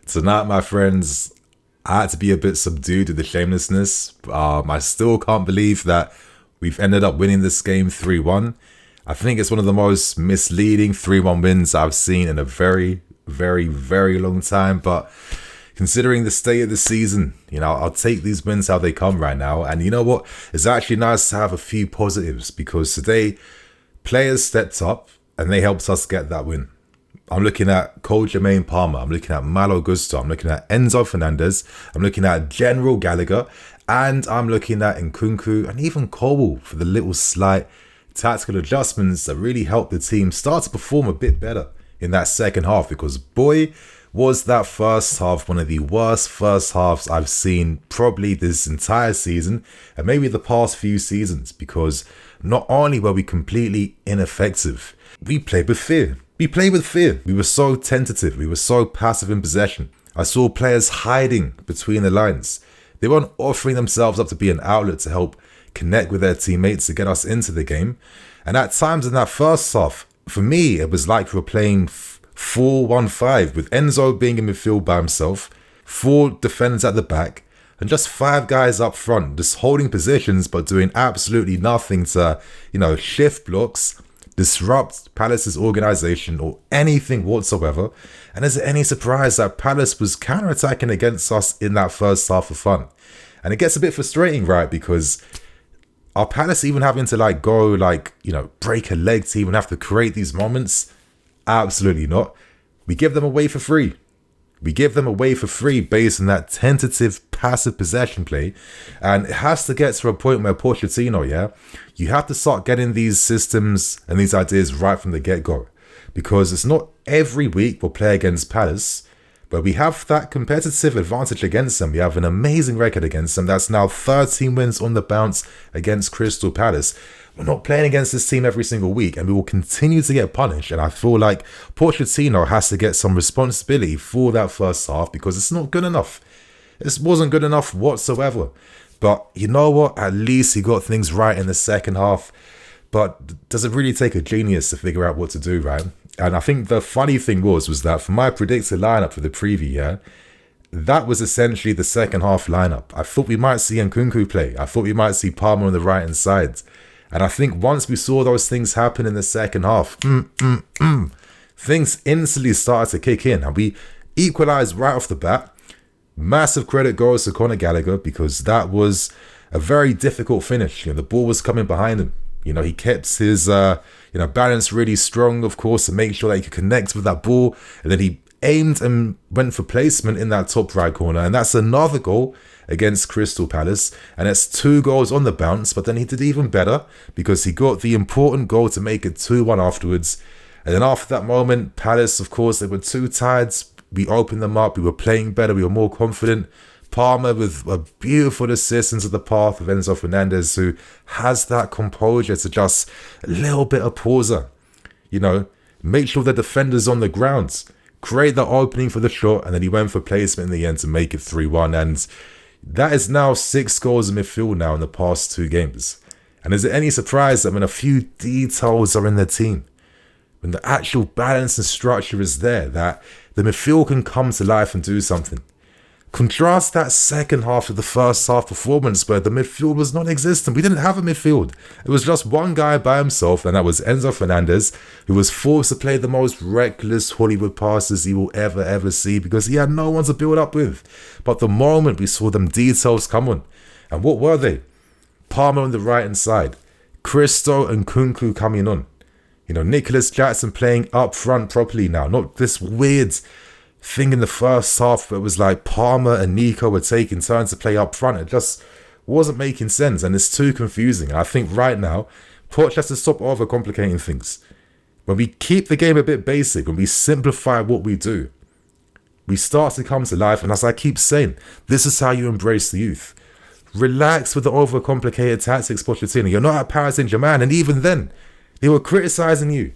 Tonight, my friends, I had to be a bit subdued with the shamelessness. I still can't believe that we've ended up winning this game 3-1. I think it's one of the most misleading 3-1 wins I've seen in a very, very, very long time. But considering the state of the season, I'll take these wins how they come right now. And you know what? It's actually nice to have a few positives because today players stepped up and they helped us get that win. I'm looking at Cole Jermaine Palmer. I'm looking at Malo Gusto. I'm looking at Enzo Fernandez. I'm looking at General Gallagher. And I'm looking at Nkunku and even Cole for the little slight tactical adjustments that really helped the team start to perform a bit better in that second half. Because boy, was that first half one of the worst first halves I've seen probably this entire season and maybe the past few seasons. Because not only were we completely ineffective, we played with fear. We played with fear. We were so tentative. We were so passive in possession. I saw players hiding between the lines. They weren't offering themselves up to be an outlet to help connect with their teammates to get us into the game. And at times in that first half, for me, it was like we were playing 4-1-5 with Enzo being in midfield by himself, 4 defenders at the back, and just 5 guys up front, just holding positions but doing absolutely nothing to, shift blocks, disrupt Palace's organisation or anything whatsoever. And is it any surprise that Palace was counter-attacking against us in that first half of fun? And it gets a bit frustrating, right? Because are Palace even having to break a leg to even have to create these moments? Absolutely not. We give them away for free. We give them away for free based on that tentative, passive possession play. And it has to get to a point where Pochettino, you have to start getting these systems and these ideas right from the get-go. Because it's not every week we'll play against Palace, but we have that competitive advantage against them. We have an amazing record against them. That's now 13 wins on the bounce against Crystal Palace. We're not playing against this team every single week and we will continue to get punished. And I feel like Pochettino has to get some responsibility for that first half because it's not good enough. It wasn't good enough whatsoever. But you know what? At least he got things right in the second half. But does it really take a genius to figure out what to do, right? And I think the funny thing was that for my predicted lineup for the preview, that was essentially the second half lineup. I thought we might see Nkunku play. I thought we might see Palmer on the right hand side. And I think once we saw those things happen in the second half, things instantly started to kick in. And we equalised right off the bat. Massive credit goes to Conor Gallagher because that was a very difficult finish. The ball was coming behind him. He kept his balance really strong, of course, to make sure that he could connect with that ball. And then he aimed and went for placement in that top right corner. And that's another goal against Crystal Palace. And it's 2 goals on the bounce. But then he did even better because he got the important goal to make it 2-1 afterwards. And then after that moment, Palace, of course, they were too tired. We opened them up. We were playing better. We were more confident. Palmer with a beautiful assist into the path of Enzo Fernandez, who has that composure to just a little bit of pauser. Make sure the defender's on the ground. Create the opening for the shot, and then he went for placement in the end to make it 3-1. And that is now 6 goals in midfield now in the past 2 games. And is it any surprise that when a few details are in the team, when the actual balance and structure is there, that the midfield can come to life and do something? Contrast that second half of the first half performance where the midfield was non-existent. We didn't have a midfield. It was just one guy by himself, and that was Enzo Fernandez, who was forced to play the most reckless Hollywood passes he will ever see because he had no one to build up with. But the moment we saw them details come on, and what were they? Palmer on the right-hand side, Christo and Nkunku coming on. Nicholas Jackson playing up front properly now, not this weird thing in the first half where it was like Palmer and Nico were taking turns to play up front. It just wasn't making sense and it's too confusing. And I think right now, Poch has to stop overcomplicating things. When we keep the game a bit basic, when we simplify what we do, we start to come to life. And as I keep saying, this is how you embrace the youth. Relax with the overcomplicated tactics, Pochettino. You're not at Paris Saint-Germain, and even then, they were criticising you.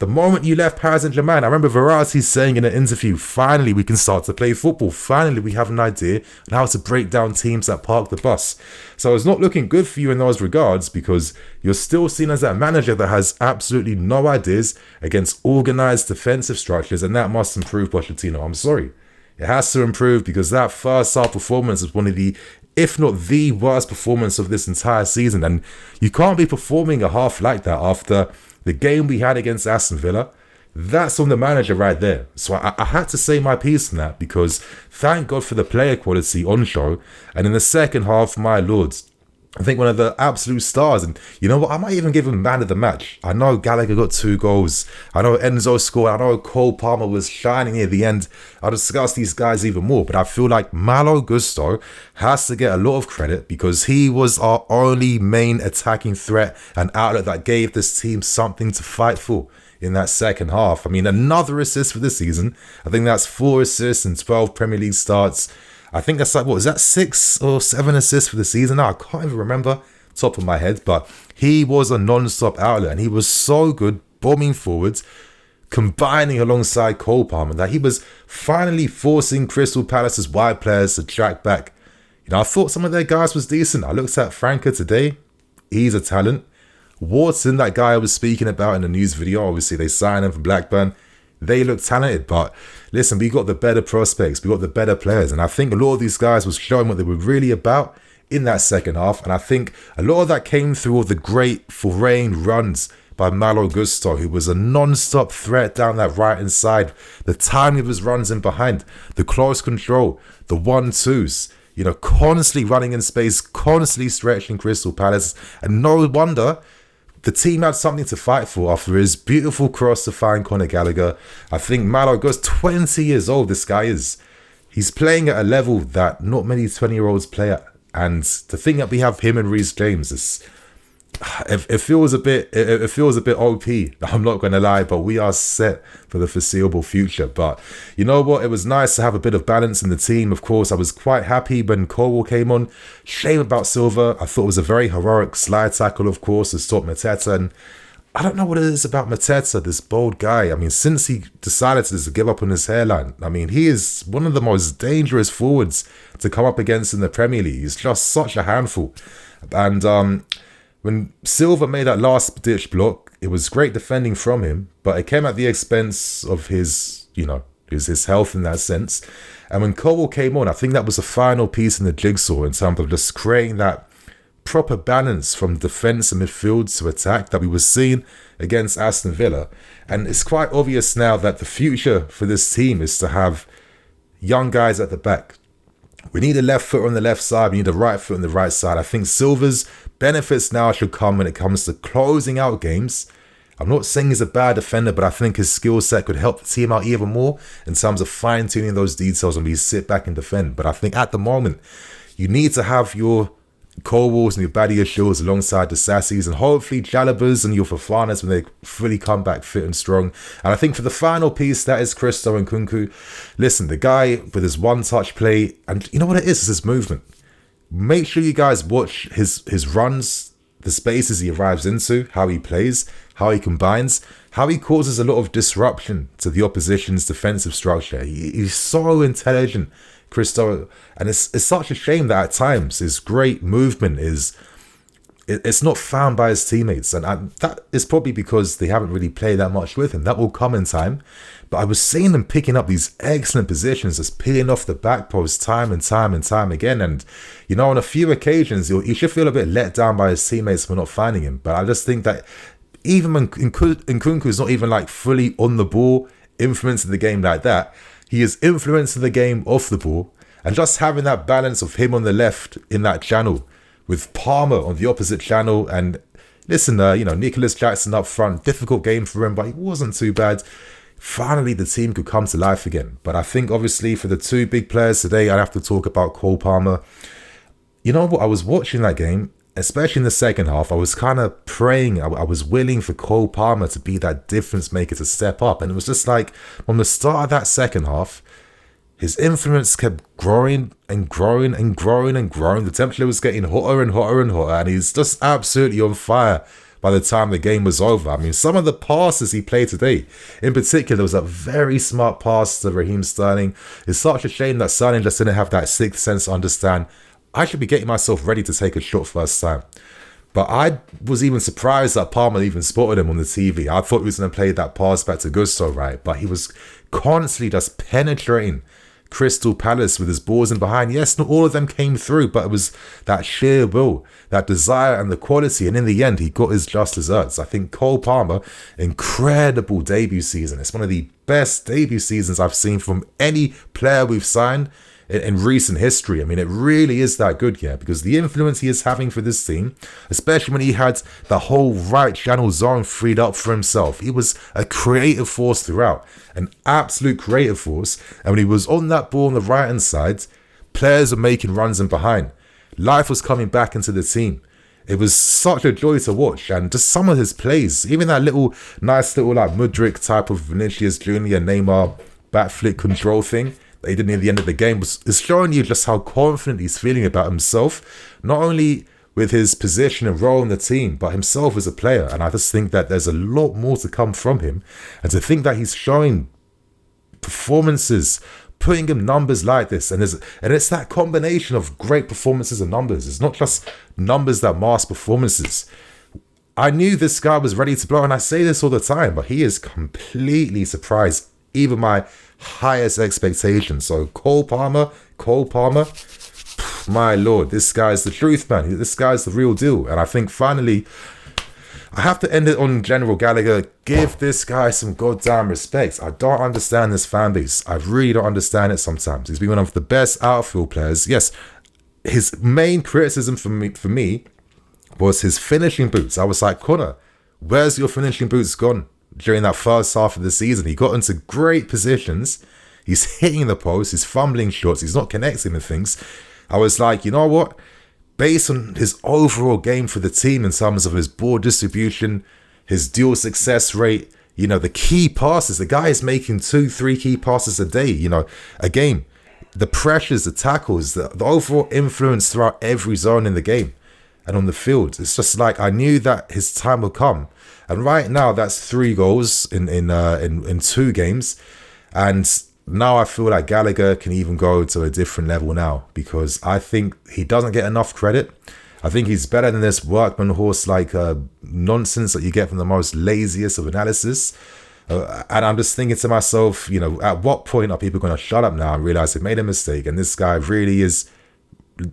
The moment you left Paris Saint-Germain, I remember Verratti saying in an interview, finally we can start to play football. Finally we have an idea on how to break down teams that park the bus. So it's not looking good for you in those regards, because you're still seen as that manager that has absolutely no ideas against organised defensive structures, and that must improve, Pochettino. I'm sorry. It has to improve, because that first half performance is one of the, if not the worst performance of this entire season. And you can't be performing a half like that after the game we had against Aston Villa. That's on the manager right there. So I had to say my piece on that, because thank God for the player quality on show. And in the second half, my lords, I think one of the absolute stars, and you know what, I might even give him man of the match. I know Gallagher got 2 goals. I know Enzo scored. I know Cole Palmer was shining near the end. I'll discuss these guys even more, but I feel like Malo Gusto has to get a lot of credit, because he was our only main attacking threat and outlet that gave this team something to fight for in that second half. I mean, another assist for this season. I think that's 4 assists in 12 Premier League starts. I think that's like, what is that, 6 or 7 assists for the season now? I can't even remember top of my head, but he was a non-stop outlet, and he was so good bombing forwards, combining alongside Cole Palmer, that he was finally forcing Crystal Palace's wide players to track back. You know, I thought some of their guys was decent. I looked at Franca today. He's a talent. Watson, that guy I was speaking about in the news video, obviously they signed him from Blackburn. They look talented, but listen, we got the better prospects, we got the better players, and I think a lot of these guys was showing what they were really about in that second half, and I think a lot of that came through all the great foreign runs by Malo Gusto, who was a non-stop threat down that right-hand side, the timing of his runs in behind, the close control, the 1-2s, you know, constantly running in space, constantly stretching Crystal Palace, and no wonder the team had something to fight for after his beautiful cross to find Conor Gallagher. I think Malo goes 20 years old, this guy is. He's playing at a level that not many 20-year-olds play at. And to think that we have him and Reece James, it feels a bit OP. I'm not going to lie, but we are set for the foreseeable future. But you know what? It was nice to have a bit of balance in the team. Of course, I was quite happy when Colwell came on. Shame about Silva. I thought it was a very heroic slide tackle, of course, to stop Mateta. And I don't know what it is about Mateta, this bold guy. I mean, since he decided to give up on his hairline, I mean, he is one of the most dangerous forwards to come up against in the Premier League. He's just such a handful. And when Silva made that last ditch block, it was great defending from him, but it came at the expense of his, you know, his health in that sense. And when Colwell came on, I think that was the final piece in the jigsaw in terms of just creating that proper balance from defence and midfield to attack that we were seeing against Aston Villa. And it's quite obvious now that the future for this team is to have young guys at the back. We need a left foot on the left side. We need a right foot on the right side. I think Silva's benefits now should come when it comes to closing out games. I'm not saying he's a bad defender, but I think his skill set could help the team out even more in terms of fine-tuning those details when we sit back and defend. But I think at the moment, you need to have your Colwells and your Badia Shields alongside the Sassis, and hopefully Jalabas and your Fofanas when they fully come back fit and strong. And I think for the final piece, that is Christo and Nkunku. Listen, the guy with his one-touch play, and you know what it is? It's his movement. Make sure you guys watch his runs, the spaces he arrives into, how he plays, how he combines, how he causes a lot of disruption to the opposition's defensive structure. He's so intelligent, Christo, and it's such a shame that at times his great movement it's not found by his teammates, and that is probably because they haven't really played that much with him. That will come in time, but I was seeing them picking up these excellent positions, just peeling off the back post time and time again. And you know, on a few occasions he should feel a bit let down by his teammates for not finding him. But I just think that even when Nkunku's not even like fully on the ball, influencing the game like that, he is influencing the game off the ball, and just having that balance of him on the left in that channel with Palmer on the opposite channel. And listen, you know, Nicholas Jackson up front, difficult game for him, but he wasn't too bad. Finally, the team could come to life again. But I think obviously for the two big players today, I'd have to talk about Cole Palmer. You know what? I was watching that game, especially in the second half. I was kind of praying. I was willing for Cole Palmer to be that difference maker, to step up. And it was just like from the start of that second half, his influence kept growing and growing and growing and growing. The temperature was getting hotter and hotter and hotter, and he's just absolutely on fire. by the time the game was over. I mean, some of the passes he played today, in particular, there was a very smart pass to Raheem Sterling. It's such a shame that Sterling just didn't have that sixth sense to understand, I should be getting myself ready to take a shot first time. But I was even surprised that Palmer even spotted him on the TV. I thought he was going to play that pass back to Gusto, right? But he was constantly just penetrating Crystal Palace with his balls in behind. Yes, not all of them came through, but it was that sheer will, that desire and the quality. And in the end, he got his just desserts. I think Cole Palmer, incredible debut season. It's one of the best debut seasons I've seen from any player we've signed in recent history. I mean, it really is that good, yeah, because the influence he is having for this team, especially when he had the whole right channel zone freed up for himself, he was a creative force throughout, an absolute creative force. And when he was on that ball on the right hand side, players were making runs in behind. Life was coming back into the team. It was such a joy to watch, and just some of his plays, even that nice little like Mudryk type of Vinicius Junior Neymar backflip control thing they did near the end of the game is showing you just how confident he's feeling about himself, not only with his position and role in the team, but himself as a player. And I just think that there's a lot more to come from him. And to think that he's showing performances, putting him numbers like this, and it's that combination of great performances and numbers. It's not just numbers that mask performances. I knew this guy was ready to blow, and I say this all the time, but he is completely surprised even my highest expectations. So Cole Palmer, my lord, this guy's the truth, man. This guy's the real deal. And I think finally, I have to end it on General Gallagher. Give this guy some goddamn respect. I don't understand this fan base. I really don't understand it sometimes. He's been one of the best outfield players. Yes, his main criticism for me was his finishing boots. I was like, Conor, where's your finishing boots gone? During that first half of the season, he got into great positions. He's hitting the post, he's fumbling shots, he's not connecting with things. I was like, you know what? Based on his overall game for the team in terms of his ball distribution, his dual success rate, you know, the key passes, the guy is making 2-3 key passes a day, you know, a game. The pressures, the tackles, the overall influence throughout every zone in the game and on the field. It's just like I knew that his time would come. And right now, that's 3 goals in 2 games. And now I feel like Gallagher can even go to a different level now, because I think he doesn't get enough credit. I think he's better than this workman horse like nonsense that you get from the most laziest of analysis. And I'm just thinking to myself, you know, at what point are people going to shut up now and realize they made a mistake? And this guy really is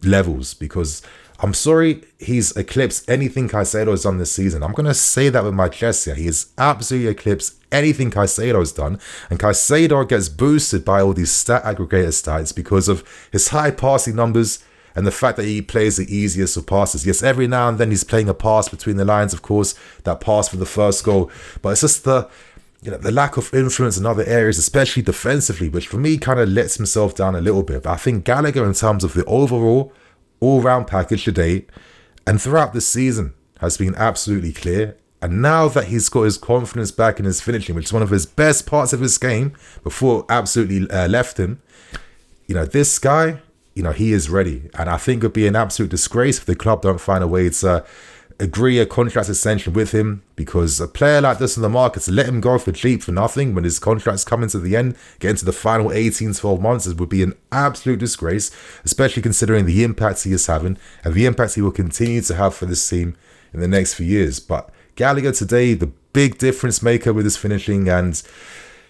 levels, because I'm sorry, he's eclipsed anything Caicedo's done this season. I'm going to say that with my chest here. He has absolutely eclipsed anything Caicedo's done. And Caicedo gets boosted by all these stat aggregator stats because of his high passing numbers and the fact that he plays the easiest of passes. Yes, every now and then he's playing a pass between the lines, of course, that pass for the first goal. But it's just the lack of influence in other areas, especially defensively, which for me kind of lets himself down a little bit. But I think Gallagher, in terms of the overall all-round package today and throughout the season, has been absolutely clear. And now that he's got his confidence back in his finishing, which is one of his best parts of his game before it absolutely left him, you know, this guy, you know, he is ready. And I think it would be an absolute disgrace if the club don't find a way to agree a contract extension with him, because a player like this in the market, to let him go for cheap for nothing when his contract's coming to the end, get into the final 12 months, it would be an absolute disgrace, especially considering the impact he is having and the impact he will continue to have for this team in the next few years. But Gallagher today, the big difference maker with his finishing. And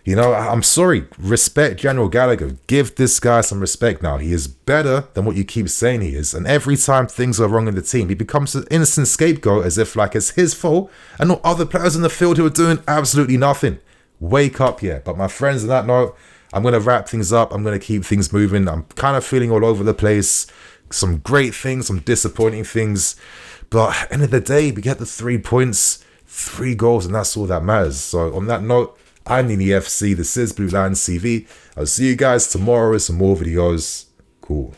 you know, I'm sorry, respect General Gallagher. Give this guy some respect now. He is better than what you keep saying he is. And every time things are wrong in the team, he becomes an innocent scapegoat, as if like it's his fault and not other players in the field who are doing absolutely nothing. Wake up, yeah. But my friends, on that note, I'm going to wrap things up. I'm going to keep things moving. I'm kind of feeling all over the place. Some great things, some disappointing things. But at the end of the day, we get the 3 points, 3 goals, and that's all that matters. So on that note, I'm Nini FC. This is Blue Lions TV. I'll see you guys tomorrow with some more videos. Cool.